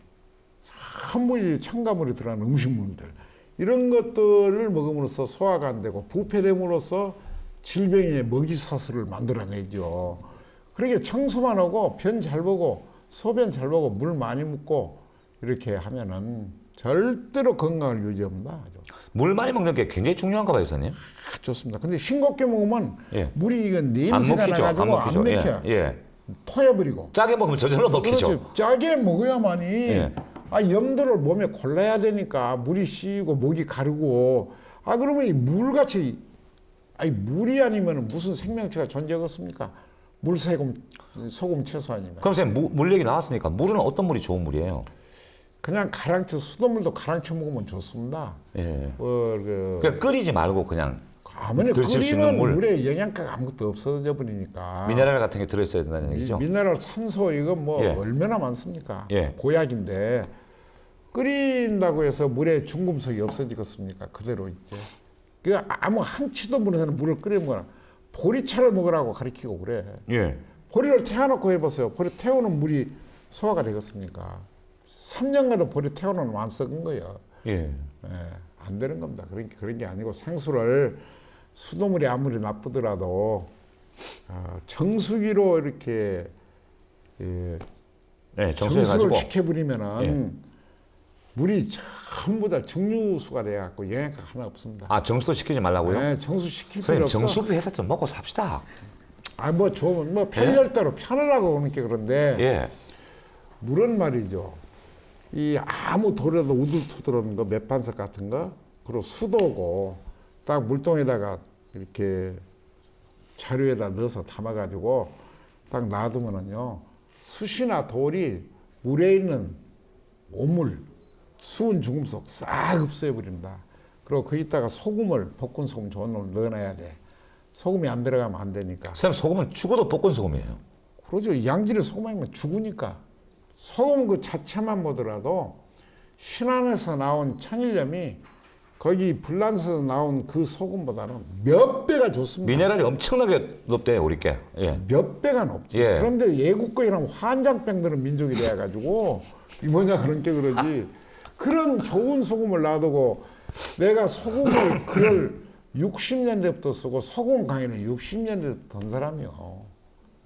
산물이 첨가물이 들어가는 음식물들 이런 것들을 먹음으로써 소화가 안 되고 부패됨으로써 질병의 먹이사슬을 만들어내죠. 그렇게 청소만 하고 변 잘 보고 소변 잘 보고 물 많이 먹고 이렇게 하면은 절대로 건강을 유지합니다. 아주. 물 많이 먹는 게 굉장히 중요한가 봐요, 선생님. 좋습니다. 근데 싱겁게 먹으면 예. 물이 이건 안 냄새가 먹히죠. 나가지고 안 먹히죠. 안 먹혀. 예. 토해버리고. 짜게 먹으면 저절로 먹히죠. 그렇지. 짜게 먹어야만이 예. 염도를 몸에 골라야 되니까 물이 씌이고 목이 가르고 그러면 이 물같이 물이 아니면 무슨 생명체가 존재하겠습니까? 물, 소금, 채소 아니면. 그럼 선생님 물 얘기 나왔으니까 물은 어떤 물이 좋은 물이에요? 그냥 수돗물도 가랑쳐 먹으면 좋습니다. 예. 그 그냥 끓이지 말고 그냥 아무리 드실 수 있는 끓이면 물. 물에 영양가가 아무것도 없어져 버리니까. 미네랄 같은 게 들어있어야 된다는 얘기죠. 미네랄, 산소 이거 뭐 예. 얼마나 많습니까? 예. 보약인데 끓인다고 해서 물에 중금속이 없어지겠습니까? 그대로 있지. 그 아무 한치도 모르는 물을 끓이면 보리차를 먹으라고 가르치고 그래. 예. 보리를 태워놓고 해보세요. 보리 태우는 물이 소화가 되겠습니까? 3년간도 보리 태워놓으면 안 썩은 거예요. 예. 안 되는 겁니다. 그런 게 아니고 생수를 수돗물이 아무리 나쁘더라도 정수기로 이렇게 예, 정수를 정수해가지고. 시켜버리면은 예. 물이 전부 다 정류수가 돼갖고 영양가 하나 없습니다. 아, 정수도 시키지 말라고요? 네, 정수 시킬 필요 선생님, 없어. 정수비 회사 좀 먹고 삽시다. 아, 뭐 좋은 뭐 편리할대로 편하라고 하는 게 그런데 예. 물은 말이죠. 이 아무 돌에도 우둘투둘하는 거 맥반석 같은 거 그리고 수도고 딱 물통에다가 이렇게 자루에다 넣어서 담아가지고 딱 놔두면은요 숯이나 돌이 물에 있는 오물 수은 중금속 싹 흡수해버린다. 그리고 거기다가 소금을 볶은 소금 좋은 놈 넣어놔야 돼. 소금이 안 들어가면 안 되니까. 선생님, 소금은 죽어도 볶은 소금이에요. 그러죠. 양질의 소금이면 죽으니까. 소금 그 자체만 보더라도 신안에서 나온 천일염이 거기 불란서에서 나온 그 소금보다는 몇 배가 좋습니다. 미네랄이 엄청나게 높대요, 우리께. 예. 몇 배가 높지. 예. 그런데 애국거이랑 환장병 드는 민족이 돼가지고 이 뭐냐 그런 게 그러지. 그런 좋은 소금을 놔두고 내가 소금을 그걸 60년대부터 쓰고 소금 강의는 60년대부터 던 사람이요.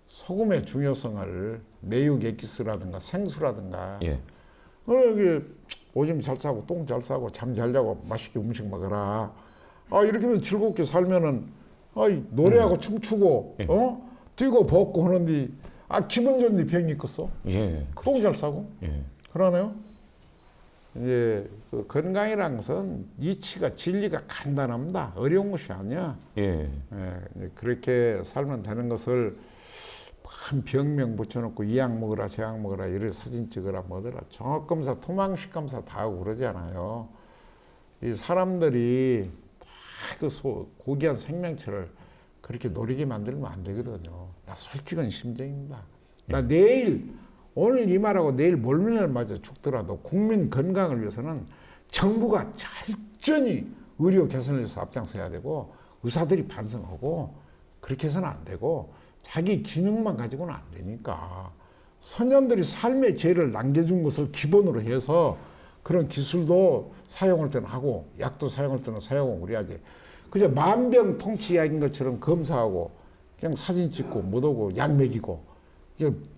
소금의 중요성을 내육 엑기스라든가 생수라든가 예. 이게 오줌 잘 싸고 똥 잘 싸고 잠 잘 자고 맛있게 음식 먹어라. 아 이렇게 하면 즐겁게 살면은 노래하고 춤추고 예. 뛰고 벗고 하는데 기분 좋은데 병이 있겠어? 예. 똥 잘 싸고 예. 그러네요. 이제 그 건강이란 것은 이치가 진리가 간단합니다. 어려운 것이 아니야. 예. 이제 그렇게 살면 되는 것을 한 병명 붙여놓고 이 약 먹어라 저 약 먹어라 이래 사진 찍어라 뭐더라 정확검사 토막식 검사 다 하고 그러잖아요. 이 사람들이 다 그 고귀한 생명체를 그렇게 노리게 만들면 안 되거든요. 나 솔직한 심정입니다. 나 내일 오늘 이 말하고 내일 몰면을 맞아 죽더라도 국민 건강을 위해서는 정부가 철저히 의료 개선을 위해서 앞장서야 되고 의사들이 반성하고 그렇게 해서는 안 되고 자기 기능만 가지고는 안 되니까 선현들이 삶의 죄를 남겨준 것을 기본으로 해서 그런 기술도 사용할 때는 하고 약도 사용할 때는 사용하고 그래야지. 그저 만병통치약인 것처럼 검사하고 그냥 사진 찍고 못 오고 약 먹이고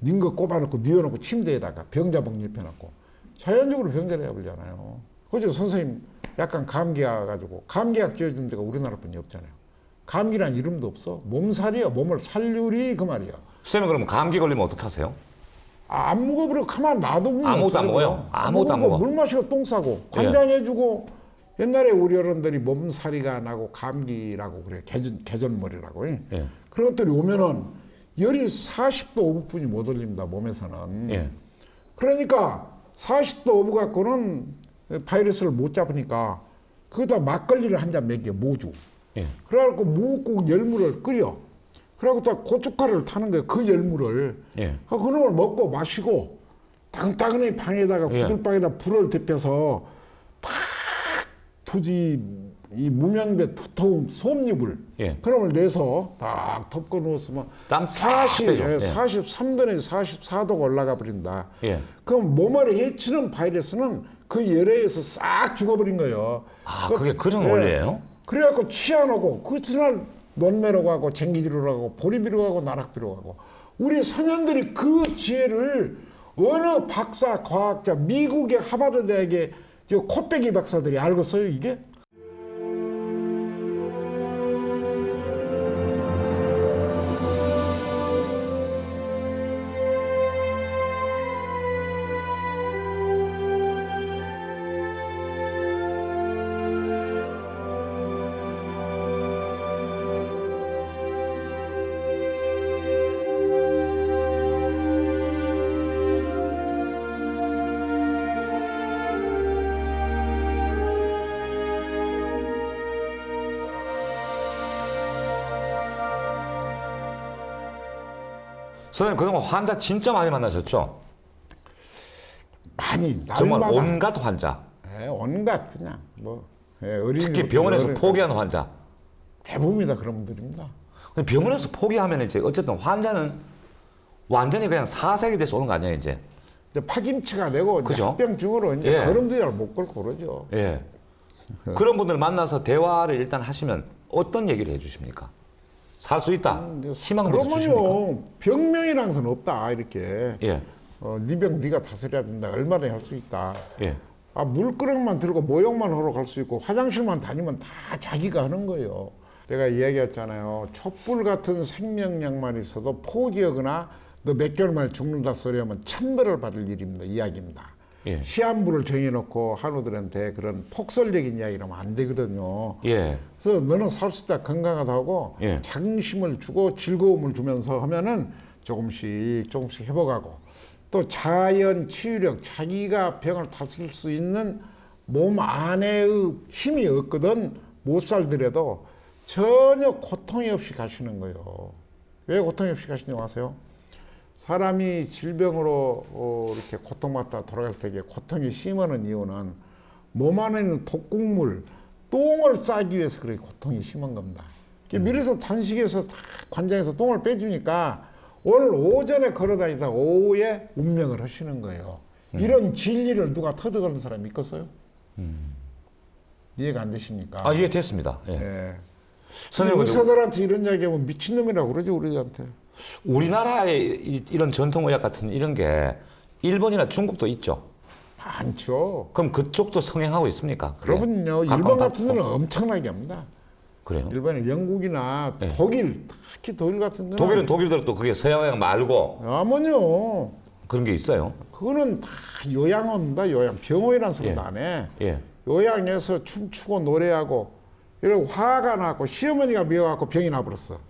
닌거 꼽아놓고 뉘어놓고 침대에다가 병자복 입혀놓고 자연적으로 병자를 해버리잖아요. 그죠 선생님 약간 감기 와가지고 감기약 지어준 데가 우리나라뿐이 없잖아요. 감기란 이름도 없어. 몸살이야. 몸을 살률이 그 말이야. 선생님, 그러면 감기 걸리면 어떻게 하세요? 안 먹어버려. 가만 놔두면 아무것도 안 먹어요? 아무것도 안 먹어? 물 마시고 똥 싸고 관장해주고 옛날에 우리 어른들이 몸살이가 나고 감기라고 그래. 개전머리라고. 예. 그런 것들이 오면은 열이 40도 5분뿐이 못 올립니다. 몸에서는. 예. 그러니까 40도 5분 갖고는 바이러스를 못 잡으니까 그거다 막걸리를 한 잔 먹여 모주. 예. 그래갖고 무국 열무를 끓여. 그래갖고 또 고춧가루를 타는 거예요. 그 열무를. 예. 그놈을 먹고 마시고 따끈따끈한 방에다가 예. 구들방에다 불을 데펴서 탁 토지 이 무명배 두터운 솜잎을 예. 그놈을 내서 딱 덮고 누웠으면 땀 싹 빼죠. 예. 43도에서 44도가 올라가 버린다. 예. 그럼 몸을 해치는 바이러스는 그 열에 의해서 싹 죽어버린 거예요. 아, 그게 그런 원리예요? 그래갖고 취하노고 그 이튿날 논매로 가고 쟁기지로 가고 보리비로 가고 나락비로 가고 우리 선현들이 그 지혜를 어느 박사 과학자 미국의 하버드 대학의 저 코빼기 박사들이 알겠어요 이게? 선생님, 그동안 환자 진짜 많이 만나셨죠? 많이 정말 날마다 온갖 환자. 온갖 그냥 뭐 어린이 특히 병원에서 포기한 환자. 대부분이다 그런 분들입니다. 근데 병원에서 포기하면 이제 어쨌든 환자는 완전히 그냥 사색이 돼서 오는 거 아니에요, 이제? 이제 파김치가 되고 그죠? 합병증으로 이제 예. 걸음도 잘 못 걸고 그러죠. 예. 그런 분들 만나서 대화를 일단 하시면 어떤 얘기를 해주십니까? 살 수 있다. 희망부터 주십니까? 그러면요 병명이란 것은 없다 이렇게. 예. 네 병 네가 다스려야 된다. 얼마나 할 수 있다. 예. 아, 물그릇만 들고 모욕만 하러 갈 수 있고 화장실만 다니면 다 자기가 하는 거예요. 내가 이야기했잖아요. 촛불 같은 생명력만 있어도 포기하거나 너 몇 개월 만에 죽는다 소리 하면 천벌을 받을 일입니다. 이야기입니다. 예. 시한부를 정해놓고 한우들한테 그런 폭설적인 이야기를 하면 안 되거든요. 예. 그래서 너는 살 수 있다 건강하다고 예. 자긍심을 주고 즐거움을 주면서 하면은 조금씩 회복하고 또 자연 치유력 자기가 병을 다스릴 수 있는 몸 안에의 힘이 없거든 못 살더라도 전혀 고통이 없이 가시는 거예요. 왜 고통이 없이 가시냐고 아세요? 사람이 질병으로 이렇게 고통받다 돌아갈 때에 고통이 심하는 이유는 몸 안에 있는 독극물, 똥을 싸기 위해서 그렇게 고통이 심한 겁니다. 밀에서 단식해서 다 관장에서 똥을 빼주니까 오늘 오전에 걸어다니다 오후에 운명을 하시는 거예요. 이런 진리를 누가 터득하는 사람이 있겠어요? 이해가 안 되십니까? 아, 이해됐습니다. 예. 예. 선생님, 의사들한테 이런 이야기하면 미친놈이라고 그러죠, 우리한테. 우리나라의 이런 전통의학 같은 이런 게 일본이나 중국도 있죠. 많죠. 그럼 그쪽도 성행하고 있습니까? 그게? 그러면요, 각광 일본 같은 받고. 데는 엄청나게 합니다. 그래요? 일본은 영국이나 네. 독일, 특히 독일 같은 데는 독일은 독일대로 그게 서양의학 말고 아머요. 그런 게 있어요. 그거는 다 요양입니다. 요양. 병원이라는 소리도 예. 안 해. 예. 요양에서 춤추고 노래하고 이러고 화가 나고 시어머니가 미워갖고 병이 나버렸어.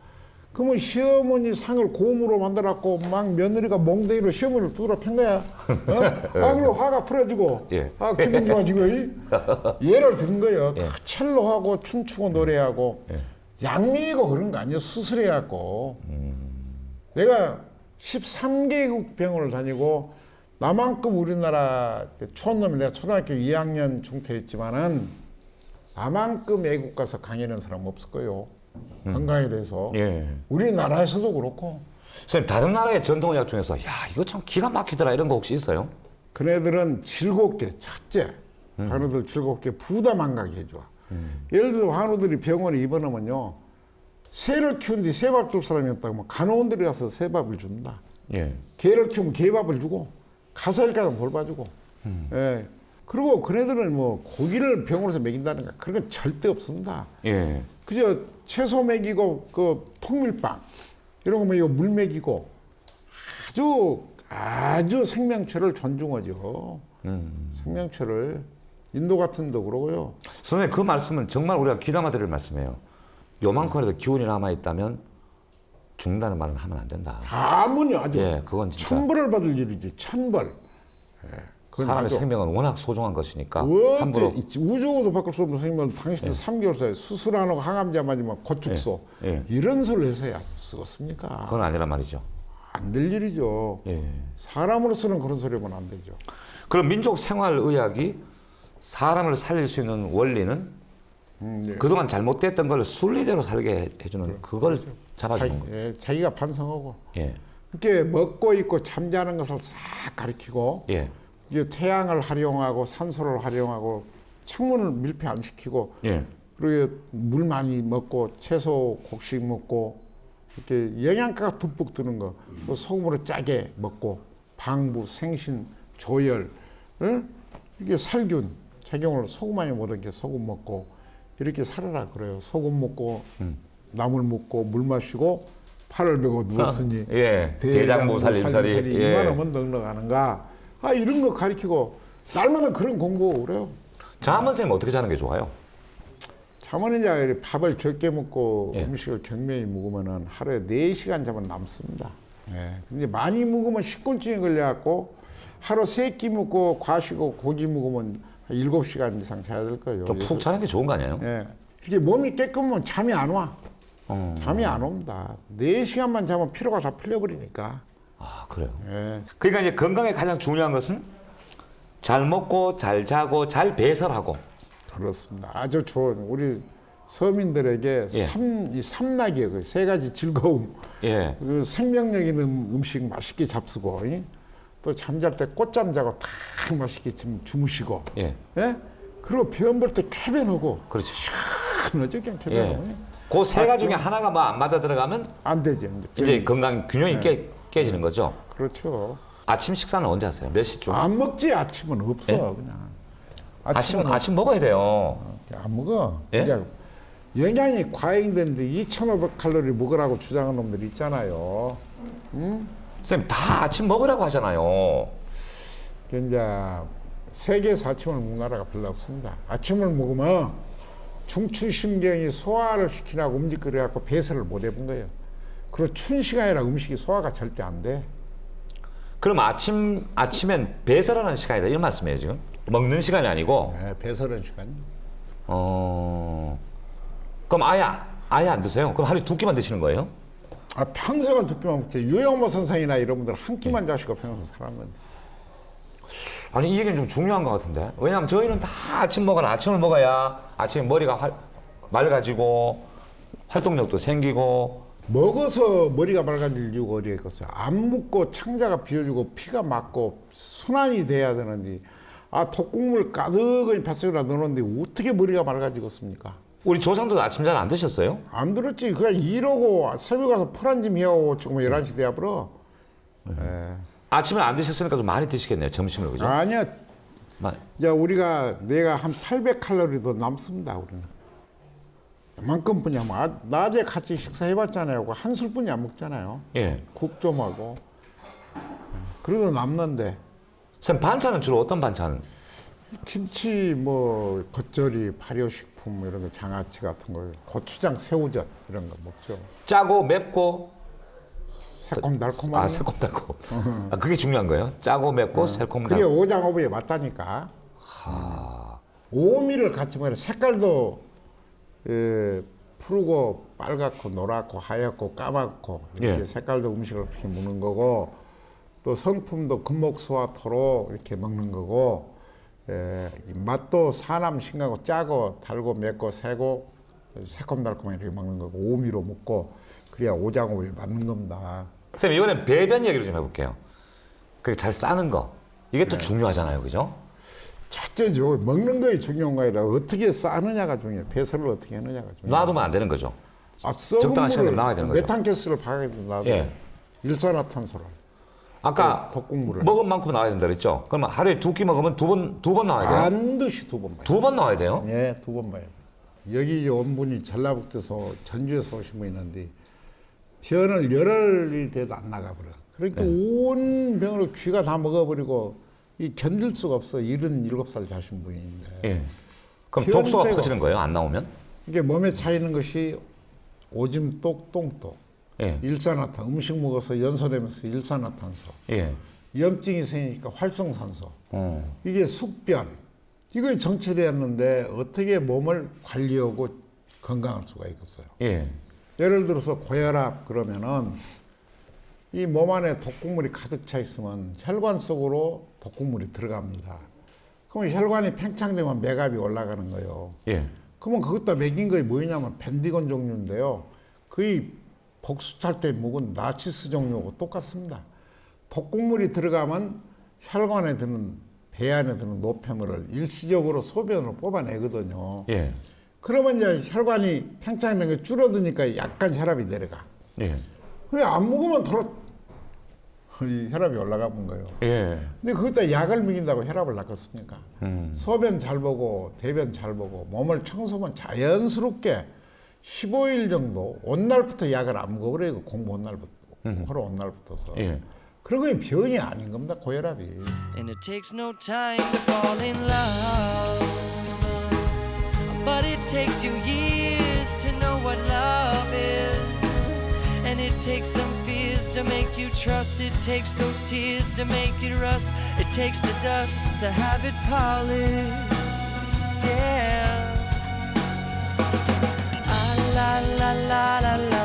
그러면 시어머니 상을 고음으로 만들었고 막 며느리가 몽둥이로 시어머니를 두드러 팬 거야. 어? 아, 그럼 화가 풀어지고 예. 아, 기분 좋아지고 예를 든 거예요. 예. 첼로하고 춤추고 노래하고 예. 양미이고 그런 거 아니에요. 수술해갖고. 내가 13개국 병원을 다니고 나만큼 우리나라 초놈이 내가 초등학교 2학년 중퇴했지만은 나만큼 외국 가서 강의하는 사람 없을 거예요. 건강에 대해서. 예. 우리나라에서도 그렇고. 선생님, 다른 나라의 전통의학 중에서 야, 이거 참 기가 막히더라 이런 거 혹시 있어요? 그네들은 즐겁게 첫째 한우들 즐겁게 부담 안 가게 해줘. 예를 들어 한우들이 병원에 입원하면요 새를 키운 뒤 새밥 줄 사람이 없다고 하면 간호원들이 가서 새밥을 줍니다. 예. 개를 키우면 개밥을 주고 가사일가정 돌봐주고. 예. 그리고 그네들은 뭐 고기를 병원에서 먹인다는 거 그런 건 절대 없습니다. 예. 그저 채소 먹이고 그 통밀빵 이런 거 먹이고 물 먹이고 아주 생명체를 존중하죠. 생명체를 인도 같은 데도 그러고요. 선생님, 그 말씀은 정말 우리가 귀담아 들을 말씀이에요. 요만큼이라도 기운이 남아있다면 죽는다는 말은 하면 안 된다. 아무냐 아주 예, 그건 진짜 천벌을 받을 일이지 천벌. 예, 그건 사람의 아주 생명은 워낙 소중한 것이니까 함부로 함부로 우주고도 바꿀 수 없는 생명을 당신들 3개월 사이에 수술 안 하고 항암제 맞으면 곧 죽소. 예. 이런 소리를 해서야 쓰겠습니까? 그건 아니란 말이죠. 안 될 일이죠. 예. 사람으로서는 그런 소리 하면 안 되죠. 그럼 민족 생활의학이 사람을 살릴 수 있는 원리는 예. 그동안 잘못됐던 걸 순리대로 살게 해주는 그걸 잡아주는 거예요. 예, 자기가 반성하고 예. 이렇게 먹고 있고 잠자는 것을 싹 가리키고 예. 이제 태양을 활용하고 산소를 활용하고 창문을 밀폐 안 시키고 예. 그리고 물 많이 먹고 채소 곡식 먹고 이렇게 영양가가 듬뿍 드는 거, 또 소금으로 짜게 먹고 방부, 생신, 조혈, 이게 살균 작용을 소금 많이 먹은 게 소금 먹고 이렇게 살아라 그래요. 소금 먹고 나물 먹고 물 마시고 팔을 베고 누웠으니 예. 대장부 살림살이. 예. 이만하면 넉넉하는가? 아 이런 거 가르치고 날마다 그런 공부 그래요. 잠은 선생님 어떻게 자는 게 좋아요? 잠은 이제 밥을 적게 먹고 예. 음식을 경매히 먹으면은 하루에 4시간 자면 남습니다. 예. 근데 많이 먹으면 식곤증에 걸려갖고 하루 3끼 먹고 과식하고 고기 먹으면 7시간 이상 자야 될 거예요. 좀 푹 자는 게 좋은 거 아니에요? 예. 이게 몸이 깨끗하면 잠이 안 와. 잠이 안 옵니다. 4시간만 자면 피로가 다 풀려버리니까. 아, 그래요. 예. 그러니까 이제 건강에 가장 중요한 것은 잘 먹고 잘 자고 잘 배설하고. 그렇습니다. 아주 좋은 우리 서민들에게 예. 이 삼락이에요. 그 3가지 즐거움. 예. 그 생명력 있는 음식 맛있게 잡수고 또 잠잘 때 꽃잠 자고 탁 맛있게 주무시고 예. 예? 그리고 병 볼 때 쾌변하고 그렇죠. 시원하죠 그냥 예. 쾌변하고 그 세 가지 중에 하나가 뭐 안 맞아 들어가면 안 되죠 이제 건강 균형이 깨지는 거죠. 그렇죠. 아침 식사는 언제 하세요? 몇 시쯤? 안 먹지 아침은 없어 예? 그냥. 아침 먹어야 돼요. 안 먹어. 예? 이제 영양이 과잉되는데 2,500칼로리 먹으라고 주장하는 놈들이 있잖아요. 선생님 다 아침 먹으라고 하잖아요. 이제 세계에서 아침을 먹는 나라가 별로 없습니다. 아침을 먹으면 중추신경이 소화를 시키라고 움직거려갖고 배설을 못 해본 거예요. 그리고 추운 시간이라 음식이 소화가 절대 안 돼. 그럼 아침엔 배설하는 시간이다 이런 말씀이에요 지금? 먹는 시간이 아니고? 네, 배설은 시간이. 그럼 아예 안 드세요? 그럼 하루에 2끼만 드시는 거예요? 평생을 두 끼만 먹지. 유영모 선생이나 이런 분들 한 끼만 자시고 평생 살았는데. 아니 이 얘기는 좀 중요한 것 같은데. 왜냐하면 저희는 다 아침을 먹어야 아침에 머리가 맑아지고 활동력도 생기고. 먹어서 머리가 맑아질 이유가 어디에 있겠어요? 안 먹고 창자가 비어지고 피가 막고 순환이 돼야 되는데 독국물 가득히 뱃속에다 넣었는데 어떻게 머리가 맑아지겠습니까? 우리 조상도 아침 잘 안 드셨어요? 안 들었지. 그냥 이러고 새벽 가서 풀한짐 해오고 지금 11시 돼버려. 아침을 안 드셨으니까 좀 많이 드시겠네요 점심을 그죠? 아니야. 이제 내가 한 800칼로리도 남습니다. 우리는. 그만큼뿐이야. 낮에 같이 식사해봤잖아요. 한 술뿐이 안 먹잖아요. 예. 국 좀 하고. 그래도 남는데. 선생님 반찬은 주로 어떤 반찬? 김치, 겉절이, 발효식품 이런 거, 장아찌 같은 거, 고추장, 새우젓 이런 거 먹죠. 짜고 맵고 새콤달콤한. 새콤달콤. 그게 중요한 거예요? 짜고 맵고 새콤달콤. 그게 오장오부에 맞다니까. 오미를 같이 먹어요. 색깔도 푸르고 빨갛고 노랗고 하얗고 까맣고 이렇게 예. 색깔도 음식을 그렇게 먹는 거고 또 성품도 금목소화토로 이렇게 먹는 거고 맛도 사남 싱거고 짜고 달고 맵고 세고 새콤달콤하게 이렇게 먹는 거고 오미로 먹고 그래야 오장오부에 맞는 겁니다. 선생님 이번엔 배변 얘기를 좀 해볼게요. 그게 잘 싸는 거 이게 또 중요하잖아요, 그죠? 첫째죠. 먹는 거에 중요한 거 아니라 어떻게 싸느냐가 중요해요. 배설을 어떻게 하느냐가 중요해요. 놔두면 안 되는 거죠. 썩은 적당한 시간에 물을 나와야 되는 거죠. 메탄가스를 박아야 놔둬. 예. 일산화탄소를. 아까 독국물을. 먹은 만큼 나와야 된다 그랬죠? 그러면 하루에 2끼 먹으면 두 번 나와야 돼요? 반드시 2번 봐요. 2번 나와야 돼요? 예, 2번 봐요. 여기 온 분이 전라북도에서 전주에서 오신 분이 있는데 변을 열흘이 돼도 안 나가버려. 그러니까 온 병으로 귀가 다 먹어버리고 견딜 수가 없어. 77살 자신 분인데. 예. 그럼 피원 독소가 빼고. 퍼지는 거예요? 안 나오면? 이게 몸에 차이는 것이 오줌, 똑, 똥똑. 예. 일산화탄. 음식 먹어서 연소되면서 일산화탄소. 예. 염증이 생기니까 활성산소. 이게 숙변. 이거에 정체되었는데 어떻게 몸을 관리하고 건강할 수가 있겠어요. 예. 예를 들어서 고혈압 그러면은 이 몸 안에 독극물이 가득 차 있으면 혈관 속으로 독극물이 들어갑니다. 그러면 혈관이 팽창되면 맥압이 올라가는 거예요. 예. 그러면 그것도 먹인 거이 뭐냐면 벤디곤 종류인데요. 거의 복수찰 때 먹은 나치스 종류하고 똑같습니다. 독극물이 들어가면 혈관에 드는 배 안에 드는 노폐물을 일시적으로 소변으로 뽑아내거든요. 예. 그러면 이제 혈관이 팽창된 게 줄어드니까 약간 혈압이 내려가. 예. 근데 안 먹으면 이 혈압이 올라가는 거예요. 예. 근데 그것도 약을 먹인다고 혈압을 낚았습니까? 소변 잘 보고 대변 잘 보고 몸을 청소하면 자연스럽게 15일 정도 온 날부터 약을 안 먹어버려요. 공부 온 날부터. 하루 온 날부터서. 예. 그런 게 병이 아닌 겁니다. 고혈압이. And it takes no time to fall in love, but it takes you years to know what love is. And it takes some fears to make you trust. It takes those tears to make it rust. It takes the dust to have it polished. Yeah. Ah, la la la la la.